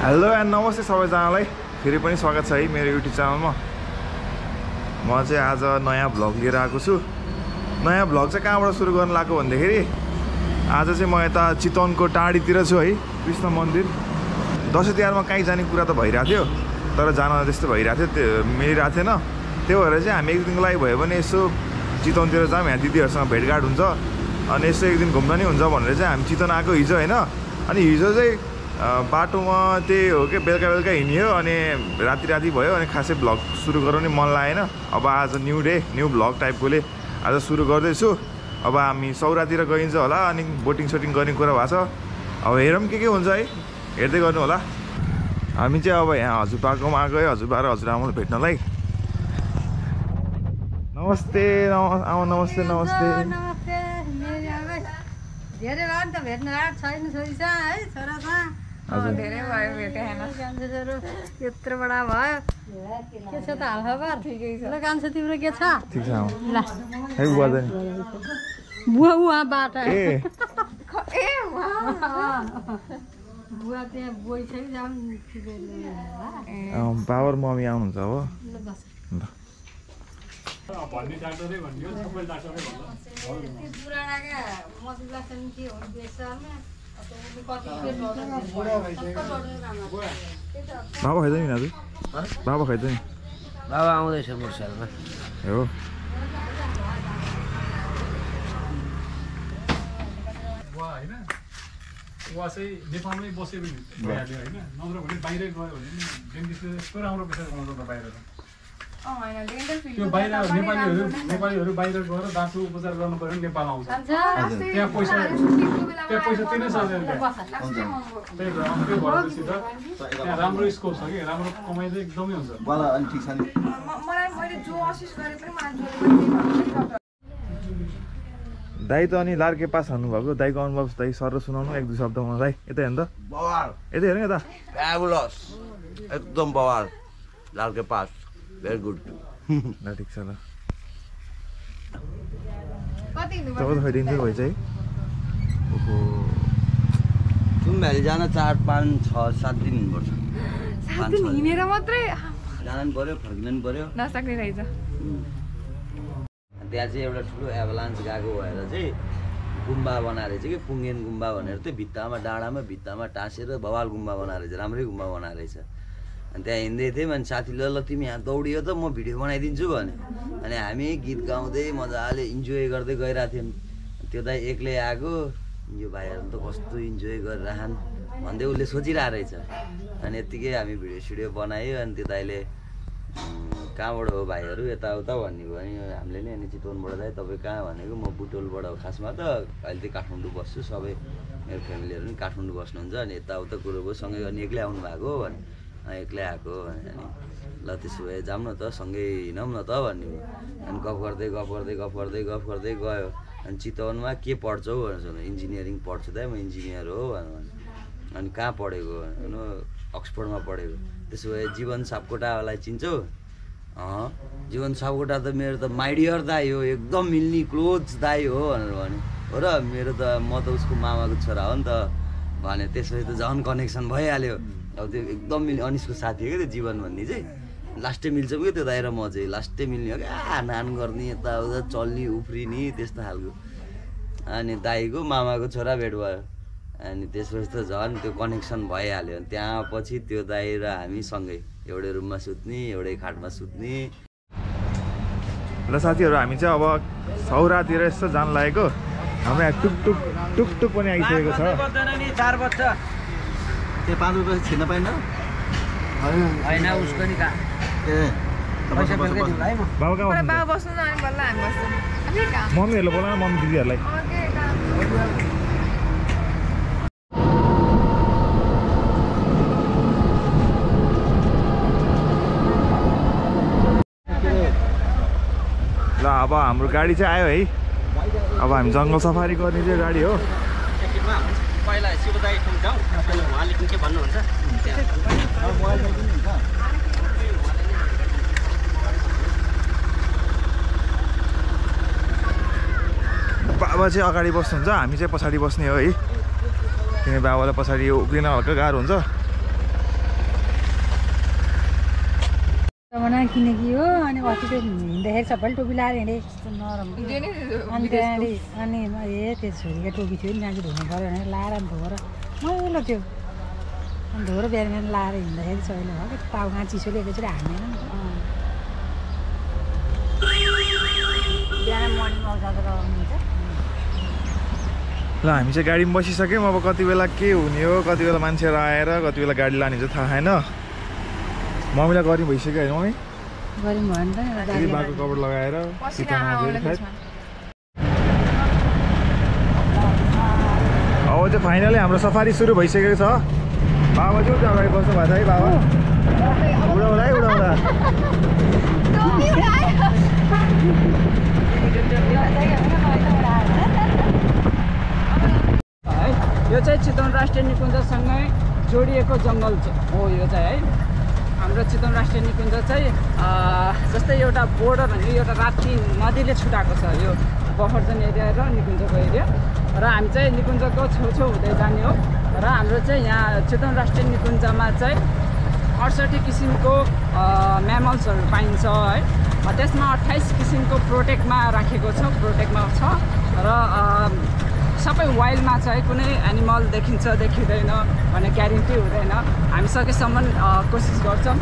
Hello and नमस्ते सबैजनालाई फेरि पनि स्वागत छ है मेरो युट्युब च्यानलमा। म चाहिँ आज नयाँ भ्लग लिएर आएको छु। नयाँ भ्लग चाहिँ कहाँबाट सुरु गर्न लाग्यो भन्दाखेरि आज चाहिँ म यता चितवनको टाढीतिर छु है, कृष्ण मन्दिर। दसैँ तिहारमा कहीँ जाने कुरा त भइरहेको थियो, तर जान त्यस्तो भइरहेको थियो, मिलिरहेको थिएन। त्यो भएर चाहिँ हामी एक दिनको लागि भयो भने यसो चितवनतिर जाऊँ, यहाँ दिदीहरूसँग भेटघाट हुन्छ अनि यसो एक दिन घुम्न नि हुन्छ भनेर चाहिँ हामी चितवन आएको हिजो होइन। अनि हिजो चाहिँ बाटोमा त्यही हो कि बेलुका हिँड्यो अनि राति भयो अनि खासै भ्लग सुरु गराउने मन लागेन। अब आज न्यू डे न्यू भ्लग टाइपकोले आज सुरु गर्दैछु। अब हामी सौरातिर गइन्छ होला अनि बोटिङ सोटिङ गर्ने कुरा भएको छ। अब हेरौँ के हुन्छ है, हेर्दै गर्नु होला। हामी चाहिँ अब यहाँ हजुरबाकोमा आएको है, हजुरबा र हजुरआमालाई भेट्नलाई। नमस्ते नमस्ते नमस्ते। धेरै भयो नि त भेट्न आएको छैन छोरी छ है, छोरा छ धेरै भयो भेटेन। कान्छेहरू यत्रो बडा भयो, के छ त हालखबर? ठिकै छ। ल कान्छे तिम्रो के छ? ठिक छ। ल है बुवा चाहिँ बुवा उहाँबाट ए बुवा त्यहाँ बोइ छ कि जाऊँ बाबा र मम्मी आउनुहुन्छ अब। ल भन्ने डाक्टरै भन्यो, सबै डाक्टरै भन्यो। पुरानाका मसुला छन् के हो देशमा बाबा खाइद नि दाजु, बाबा खाइद नि। बाबा आउँदैछ मोटरसाइकलमा हो। उहाँ चाहिँ नेपालमै बस्यो भने भइहाल्यो होइन, नत्र भने बाहिरै गयो भने डेन्टिस्टले यस्तो राम्रो पैसा कमाउँछ त बाहिर। त्यो बाहिर नेपालीहरू बाहिर गएर दाँतको उपचार गर्नु पर्यो भने नेपाल आउँछ। त्यहाँ पैसा तिनै सक्दैन। त्यही भएपछि त त्यहाँ राम्रो स्कोप छ कि राम्रो कमाइ चाहिँ एकदमै हुन्छ। दाइ त अनि लार्के पास हान्नुभएको, दाइको अनुभव दाइ सर सुनाउनु एक दुई शब्द मलाई। यता हेर्नु त, यता हेर्नु यता। फ्याबुलस, एकदम बवाल। Larke pass very good. ल ठिक छ। ल तपाईँ त खैदिन्छ भइ चाहिँ ओहो तुम भ्याली जान 4, 5, 6, 7 दिन हिँड्नुपर्छ। 7 दिन हिँडेर मात्रै जान पनि पर्यो, फर्किनु पनि पर्यो। नसक्ने रहेछ। त्यहाँ चाहिँ एउटा ठुलो एभालान्स गएको भएर चाहिँ गुम्बा बनाएर चाहिँ कि पुङ्गेन गुम्बा भनेर चाहिँ भित्तामा टाँसेर बवाल गुम्बा बनाएर चाहिँ राम्रै गुम्बा बनाएर रहेछ। अनि त्यहाँ हिँड्दै थियौँ अनि साथीले ल तिमी यहाँ दौडियो त म भिडियो बनाइदिन्छु भने। अनि हामी गीत गाउँदै मजाले इन्जोय गर्दै गइरहेको थियौँ। त्यो दाइ एक्लै आएको, यो भाइहरू त कस्तो इन्जोय गरिरहन् भन्दै उसले सोचिरहेको रहेछ। अनि यत्तिकै हामी भिडियो सिडियो बनायो। अनि त्यो दाइले कहाँबाट हो भाइहरू यताउता भन्ने भयो। अनि हामीले नि अनि चितवनबाट दाइ तपाईँ कहाँ भनेको म बुटोलबाट हो। खासमा त अहिले चाहिँ काठमाडौँ बस्छु, सबै मेरो फ्यामिलीहरू पनि काठमाडौँ बस्नुहुन्छ। अनि यताउता कुरो भयो, सँगै अनि एक्लै आउनु भएको भने एक्लै आएको भने अनि ल त्यसो भए जाऊँ न त सँगै हिँडौँ न त भन्ने। अनि गफ गर्दै गयो। अनि चितवनमा के पढ्छौ भनेर, इन्जिनियरिङ पढ्छु दाइ म इन्जिनियर हो भन्नु। अनि कहाँ पढेको भन्नु, अक्सफोर्डमा पढेको। त्यसो भए जीवन सापकोटालाई चिन्छौ? जीवन सापकोटा त मेरो त माई डियर दाइ हो, एकदम मिल्ने क्लोज दाइ हो भनेर भन्यो। हो र मेरो त म त उसको मामाको छोरा हो नि त भने। त्यसपछि त झन् कनेक्सन भइहाल्यो। अब त्यो एकदम मिल्ने अनिसको साथी हो क्या त्यो जीवन भन्ने चाहिँ। लास्टै मिल्छ क्या त्यो दाइ र म चाहिँ, लास्टै मिल्ने हो क्या। नान गर्ने यताउता चल्ने उफ्रिने त्यस्तो खालको। अनि दाइको मामाको छोरा भेट भयो। अनि त्यसपछि त झन् त्यो कनेक्सन भइहाल्यो। अनि त्यहाँ पछि त्यो दाइ र हामी सँगै एउटै रुममा सुत्ने, एउटै खाटमा सुत्ने। ल साथीहरू हामी चाहिँ अब सौरातिर यसो जान लागेको। हाम्रो यहाँ टुकटुक पनि आइसकेको छ। 4 बज्छ त्यो 5 रुपियाँ छिर्न पाइन्न होइन उसको नि कहाँ पैसा बेलुकै दिउँला है म। बाबा कहाँ बस्नुहुन्छ? बाबा बस्नु न अनि बल्ल हामी बस्छौँ। मम्मीहरूलाई बोला न, मम्मी दिदीहरूलाई। ल अब हाम्रो गाडी चाहिँ आयो है। अब हामी जङ्गल सफारी गर्ने चाहिँ गाडी हो। पहिला शिवदाई जाउँ, उहाँले के भन्नुहुन्छ? बाबा चाहिँ अगाडि बस्नुहुन्छ, हामी चाहिँ पछाडि बस्ने हो है। किनकि बाबालाई पछाडि उक्लिन हल्का गाह्रो हुन्छ। बनाएर किनेकी हो अनि अस्ति त्यो हिँड्दाखेरि सबैले टोपी लाएर हिँडेँ कस्तो नरम अनि त्यहाँदेखि अनि ए त्यो छोरीको टोपी थियो नि त्यहाँ चाहिँ धुनु पऱ्यो भनेर लाएर अनि धोएर मैलो थियो अनि धोएर बिहान बिहान लाएर हिँड्दाखेरि सबैले भयो कि टाउमा चिसोले एकैचोटि हान्दैन नि त बिहान मर्निङ वाक जाँदा आउनुहुन्छ ल हामी चाहिँ गाडीमा बसिसक्यौँ अब कति बेला के हुने हो कति बेला मान्छेहरू आएर कति बेला गाडी लाने चाहिँ थाहा छैन मम्मीलाई गरी भइसक्यो होइन मम्मी गऱ्यौँ भयो नि त फेरि बाको कपड लगाएर अब चाहिँ फाइनली हाम्रो सफारी सुरु भइसकेको छ बाबा चाहिँ उता अगाडि बस्नु भएको छ है बाबा उडाउँदा है उडाउँदा यो चाहिँ चितवन राष्ट्रिय निकुञ्जसँगै जोडिएको जङ्गल हो यो चाहिँ है हाम्रो चितवन राष्ट्रिय निकुञ्ज चाहिँ जस्तै एउटा बोर्डर भने एउटा राप्ती नदीले छुटाएको छ यो बफरजन एरिया र निकुञ्जको एरिया र हामी चाहिँ निकुञ्जको छेउछेउ हुँदै जाने हो र हाम्रो चाहिँ यहाँ चितवन राष्ट्रिय निकुञ्जमा चाहिँ 68 किसिमको म्यामल्सहरू पाइन्छ है त्यसमा 28 किसिमको प्रोटेक्टमा राखेको छ प्रोटेक्टमा छ र सबै वाइल्डमा चाहिँ कुनै एनिमल देखिन्छ देखिँदैन भन्ने ग्यारेन्टी हुँदैन हामी सकेसम्म कोसिस गर्छौँ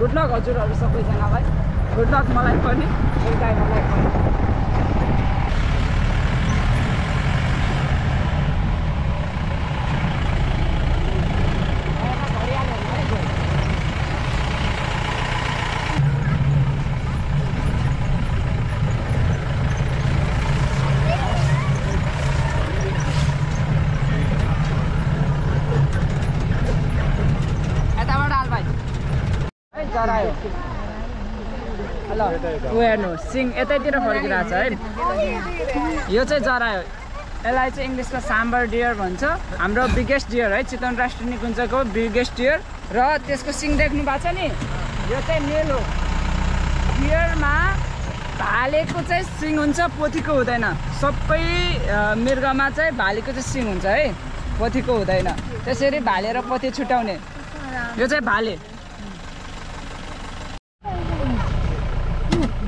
गुड लक हजुरहरू सबैजनालाई गुड लक मलाई पनि ड्राइभरलाई पनि ल हेर्नु सिङ यतैतिर फर्किरहेको छ है यो चाहिँ जरा हो यसलाई चाहिँ इङ्ग्लिसमा साम्बर डियर भन्छ हाम्रो बिगेस्ट डियर है चितवन राष्ट्रिय निकुञ्जको बिगेस्ट डियर र त्यसको सिङ देख्नु भएको छ नि यो चाहिँ मेल हो डियरमा भालेको चाहिँ सिङ हुन्छ पोथीको हुँदैन सबै मृगमा चाहिँ भालेको चाहिँ सिङ हुन्छ है पोथीको हुँदैन त्यसरी भाले र पोथी छुट्याउने यो चाहिँ भाले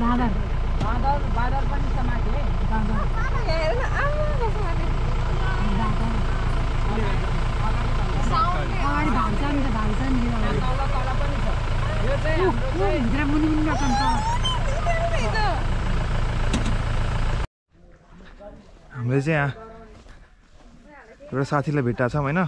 बादल पनि छ माथि है हामीले चाहिँ यहाँ एउटा साथीलाई भेट्टा छौँ होइन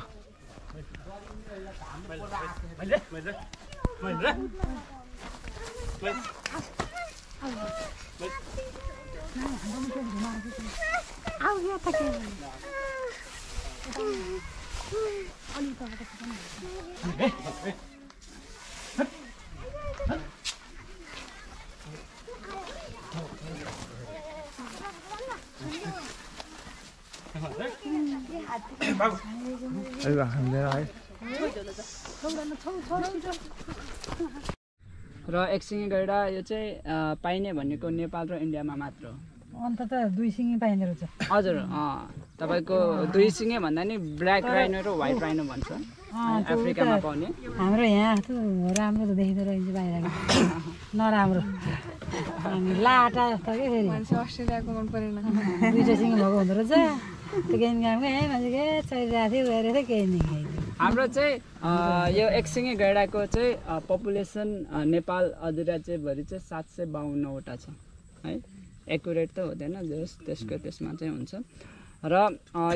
र एकसिङे गैडा यो चाहिँ पाइने भनेको नेपाल र इन्डियामा मात्र हो अन्त त दुई सिङे पाइँदो रहेछ हजुर तपाईँको दुई सिङे भन्दा नि ब्ल्याक राइनो र व्हाइट राइनो भन्छ अफ्रिकामा पाउने हाम्रो यहाँ त राम्रो त देखिँदो रहेछ बाहिर नराम्रो लाटा जस्तो के फेरि अस्ट्रेलियाको मन परेन दुईवटा सिङ भएको हुँदो रहेछ त्यो गेम गामको है मान्छे के चलिरहेको थियो गएर थियो केही नहीं हाम्रो चाहिँ यो एकसिङे गैडाको चाहिँ पपुलेसन नेपाल अधिराज्यभरि चाहिँ 752वटा छ है एकुरेट त हुँदैन त्यसको त्यसमा चाहिँ हुन्छ र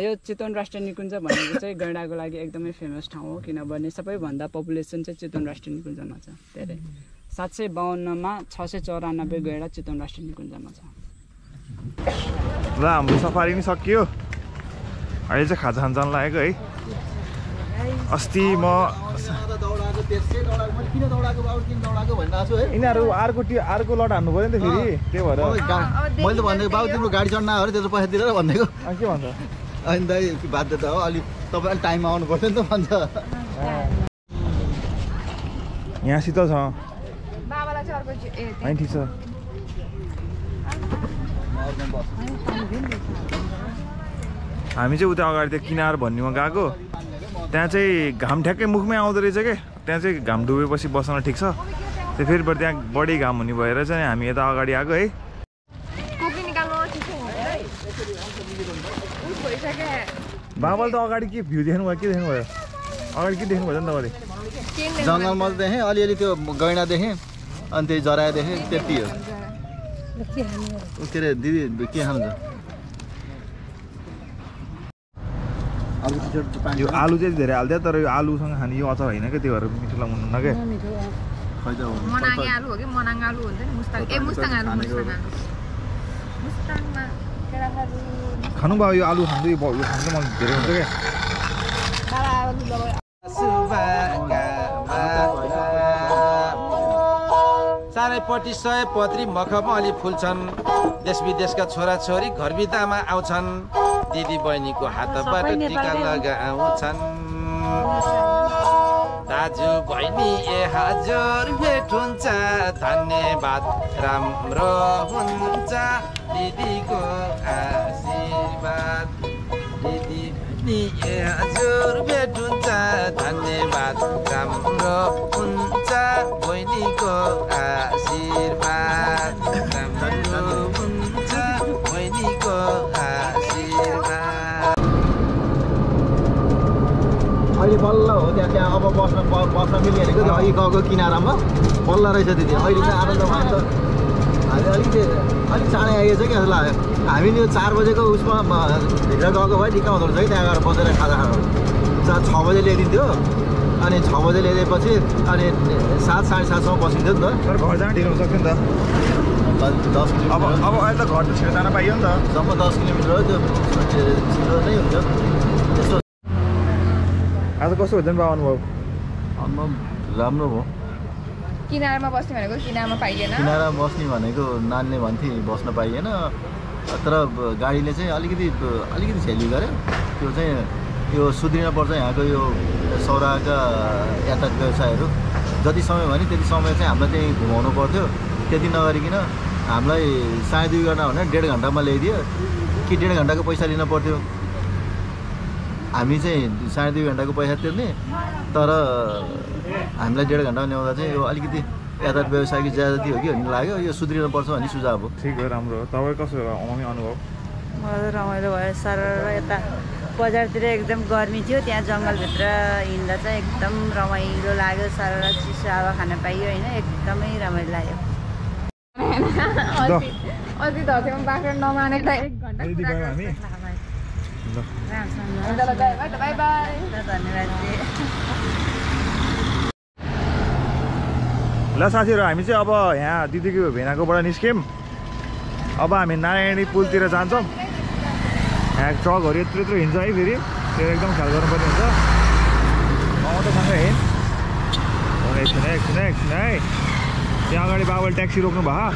यो चितवन राष्ट्रिय निकुञ्ज भनेको चाहिँ गैडाको लागि एकदमै फेमस ठाउँ हो किनभने सबैभन्दा पपुलेसन चाहिँ चितवन राष्ट्रिय निकुञ्जमा छ धेरै 752मा 694 गैडा चितवन राष्ट्रिय निकुञ्जमा छ ल हाम्रो सफारी पनि सकियो अहिले चाहिँ खाजा खान जान लागेको है अस्ति म यिनीहरू अर्को लट हान्नु पऱ्यो नि त फेरि त्यही भएर मैले त भनेको बाबु तिम्रो गाडी चढ्न आयो त्यत्रो पैसा दिएर भनेको के भन्छ अनि दाइ बाध्यता हो अलिक तपाईँ अलिक टाइममा आउनु पर्छ नि त भन्छ यहाँ शीतल छ बाबालाई चाहिँ अर्को होइन ठिक छ हामी चाहिँ उता अगाडि त्यो किनार भन्नेमा गएको त्यहाँ चाहिँ घाम ठ्याक्कै मुखमै आउँदो रहेछ के त्यहाँ चाहिँ घाम डुबेपछि बस्न ठिक छ त्यो फेरि त्यहाँ बढी घाम हुने भएर चाहिँ हामी यता अगाडि आएको है। बाबाले त अगाडि के भ्यू देख्नु भयो, के देख्नु भयो अगाडि, के देख्नु भयो नि तपाईँले? जङ्गलमा देखेँ, अलिअलि त्यो गैँडा देखेँ अनि त्यही जरायो देखेँ, त्यति हो। के अरे दिदी के खानुहुन्छ? यो आलु चाहिँ धेरै हाल्थ्यो, तर यो आलुसँग खाने यो अचार होइन क्या, त्यो भएर मिठो लाग्नु न क्या। मनाङे आलु हो कि मनाङ आलु हुन्छ नि, मुस्ताङ आलु मुस्ताङमा केटाहरू खानु भयो यो आलु खानु, यो खानु चाहिँ मलाई धेरै हुन्छ क्या। चारैपट्टि सयपत्री मखमली फुल्छन्, देश विदेशका छोराछोरी घरभित्तामा आउँछन्, दिदी बहिनीको हातबाट टिका लगाउँछन्। दाजु बहिनी ए हजुर भेट हुन्छ, धन्यवाद राम्रो हुन्छ, दिदीको आशीर्वाद। दिदी बहिनी ए हजुर भेट हुन्छ, धन्यवाद राम्रो हुन्छ, बहिनीको आशीर्वाद राम्रो हुन्छ, बहिनीको आशीर्वाद। अहिले बल्ल हो त्यहाँ अब बस्न मिलिहालेको त्यो अघि गएको किनारामा बल्ल रहेछ दिदी। अहिले चाहिँ आनन्द भयो नि त। हामी अलिक चाँडै आइएछ क्या जस्तो लाग्यो। हामी यो 4 बजेको उसमा भित्र गएको भए ठिक्क हुँदो रहेछ कि त्यहाँ गएर बसेर खाजा खानु। 6 बजे ल्याइदिन्थ्यो, अनि 6 बजे ल्याइदिएपछि अनि 7 साढे 7सम्म बसिन्थ्यो नि त। तर घर जान ढिलो हुनसक्थ्यो नि त। 10 किलोमिटर अब अहिले त घर त छिटो जान पाइयो नि त। जम्मा 10 किलोमिटर हो, त्यो छिटो नै हुन्छ। त्यस्तो आज कस्तो हुन्छ नि बाबा अनुभव? राम्रो भयो। किनारमा बस्ने भनेको किनारमा पाइएन, किनारा बस्ने भनेको नानीले भन्थे बस्न पाइएन, तर गाडीले चाहिँ अलिकति झेली गर्यो। त्यो चाहिँ यो सुध्रिन पर्छ यहाँको यो सौराका यातायात व्यवसायहरू। जति समय भने त्यति समय चाहिँ हामीलाई त्यहीँ घुमाउनु पर्थ्यो, त्यति नगरिकन हामीलाई 2.5 घन्टा भने 1.5 घन्टामा ल्याइदियो कि 1.5 घन्टाको पैसा लिन पर्थ्यो। हामी चाहिँ 2.5 घन्टाको पैसा तिर्ने, तर हामीलाई 1.5 घन्टामा ल्याउँदा चाहिँ यो अलिकति यातायात व्यवसायको ज्यादती हो कि भन्ने लाग्यो। यो सुध्रिनु पर्छ भन्ने सुझाव हो। ठिक हो, राम्रो हो। तपाईँ कस्तो मम्मी अनुभव? मलाई रमाइलो भयो सर। यता बजारतिर एकदम गर्मी थियो, त्यहाँ जङ्गलभित्र हिँड्दा चाहिँ एकदम रमाइलो लाग्यो सर। चिसो हावा खान पाइयो होइन, एकदमै रमाइलो लाग्यो। अति धर्तीमा बाख्रा नमानेको 1 घन्टा हामी बाई बाई। धन्यवाद। ल साथीहरू, हामी चाहिँ अब यहाँ दिदीको भेनाकोबाट निस्क्यौँ। अब हामी नारायणी पुलतिर जान्छौँ। यहाँ ट्रकहरू यत्रो हिँड्छ है, फेरि त्यो एकदम ख्याल गर्नुपर्ने हुन्छ। सँगै हिँड एकछिन है। त्यहाँ अगाडि बाबाले ट्याक्सी रोक्नु भयो।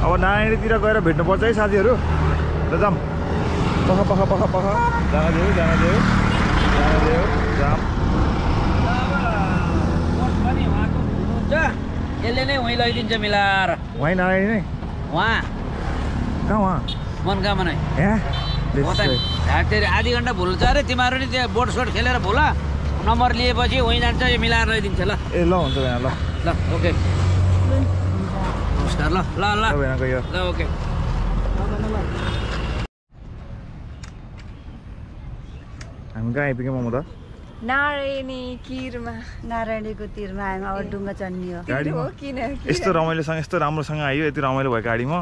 अब नारायणीतिर गएर भेट्नुपर्छ है साथीहरू। ल जाऊँ। पख जान देऊ जाम। यसले नै वहीँ लैदिन्छ मिलाएर। वहीँ नारायणी नै? वहाँ कहाँ? वहाँ मनकामना यहाँ आधी घन्टा भुल्छ अरे। तिमीहरू नि त्यहाँ बोट सोट खेलेर भुल, नम्बर लिएपछि वहीँ जान्छ, यो मिलाएर लैदिन्छ। ल ए ल हुन्छ भएन। ल ओके, नमस्कार। ल ओके। हामी कहाँ आइपुग्यौँ म त? नारायणीको तिरमा आयौँ। अब डुङ्गा चढ्ने हो। गाडीमा यस्तो रमाइलोसँग यस्तो राम्रोसँग आयो, यति रमाइलो भयो गाडीमा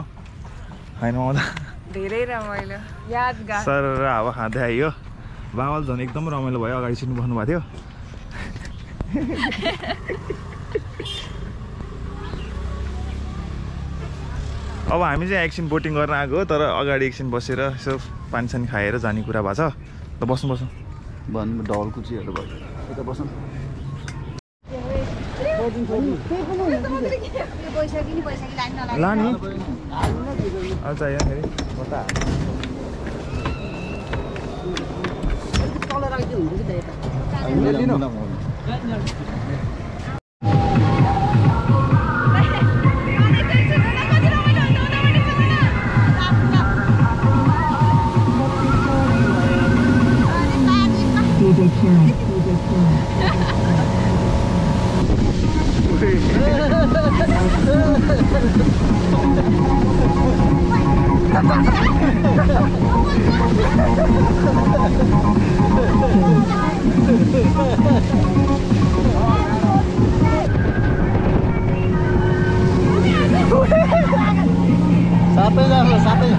होइन? म त धेरै रमाइलो यादगार सर हावा खाँदै आइयो। बाबाले झन् एकदम रमाइलो भयो, अगाडि सिट्नु बस्नु भएको थियो। अब हामी चाहिँ एकछिन बोटिङ गर्न आएको, तर अगाडि एकछिन बसेर यसो पानी खाएर जाने कुरा भएको छ। त बस्नु डबल कुचीहरू भयो यता बस्नु। लानु चाहियो फेरि कता सातै जानु सातै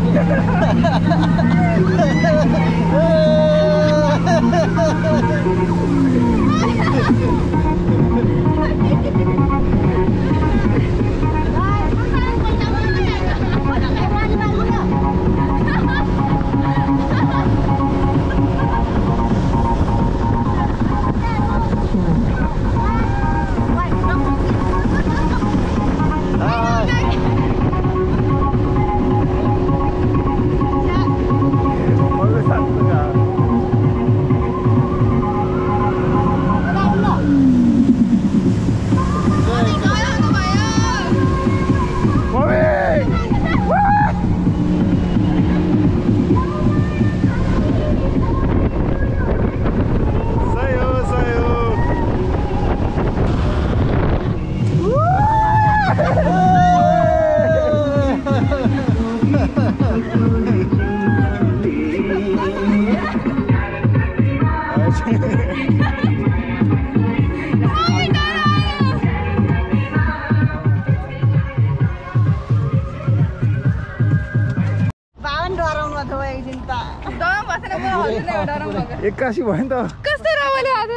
एक्कासी भयो नि त कस्तो रमाइलो आज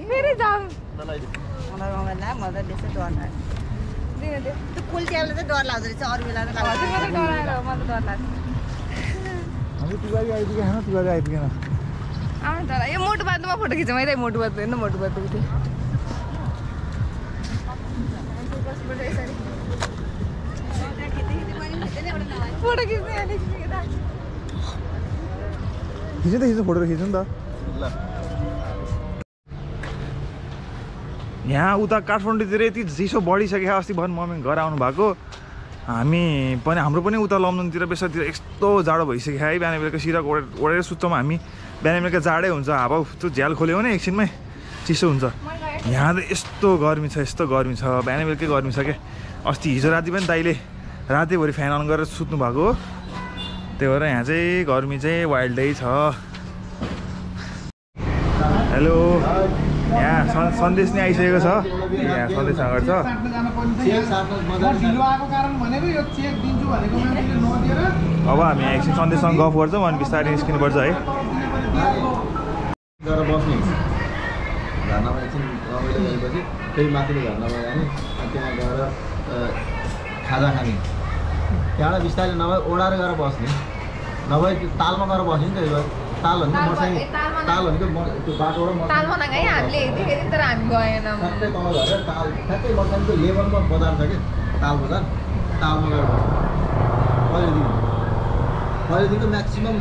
फेरि जाऊ मलाई रमाइलो म त त्यसै डर लाग्छ त्यो कुल्च्याले चाहिँ डर लाग्छ रहेछ अरू बेला त हजुर म त डराएर हो म त डर लाग्छ हामी तिवारी आइपुगेन हैन तिवारी आइपुगेन आउनु त यो मोटो बाटोमा फोटो खिचौँ है मोटो बाटो हेर्नु मोटो बाटो उठे फोटो खिच्ने अलिक खिच्नु फोटो खिच्नु नि त यहाँ उता काठमाडौँतिर यति चिसो बढिसक्यो अस्ति भन मम्मी घर आउनु भएको हामी पनि हाम्रो पनि उता लमजुङतिर बेसारतिर यस्तो जाडो भइसक्यो है बिहान बेलुका सिरक ओढेर सुत्छौँ हामी बिहान बेलुका जाडै हुन्छ हावा त्यो झ्याल खोल्यो भने एकछिनमै चिसो हुन्छ यहाँ त यस्तो गर्मी छ बिहान बेलुकै गर्मी छ क्या अस्ति हिजो राति पनि दाइले रातिभरि फ्यान अन गरेर सुत्नु भएको हो त्यही भएर यहाँ चाहिँ गर्मी चाहिँ वाइल्डै छ हेलो यहाँ सन्देश नै आइसकेको छ यहाँ सन्देश नगर छ अब हामी एकछिन सन्देशसँग गफ गर्छौँ अनि बिस्तारै निस्किनुपर्छ है गएर बस्ने झर्नामा एकछिन रमाइलो गरेपछि फेरि माथिल्लो झर्नामा जाने अनि त्यहाँ गएर खाजा खाने त्यहाँबाट बिस्तारै नभए ओढाएर गएर बस्ने नभए त्यो तालमा गएर बस्ने नि त्यही भएर ताल भनेको मोटरसाइकल ताल भनेको त्यो बाटोबाट तालमा नगए हामीले देखेको तर हामी गएनौँ ठ्याक्कै तल झरेर ताल ठ्याक्कै बस्दादेखिको लेभलमा बजार छ कि ताल बजार तालमा गएर बस्ने पहिलेदेखिको म्याक्सिमम्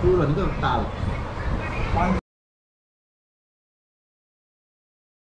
टुर भनेको ताल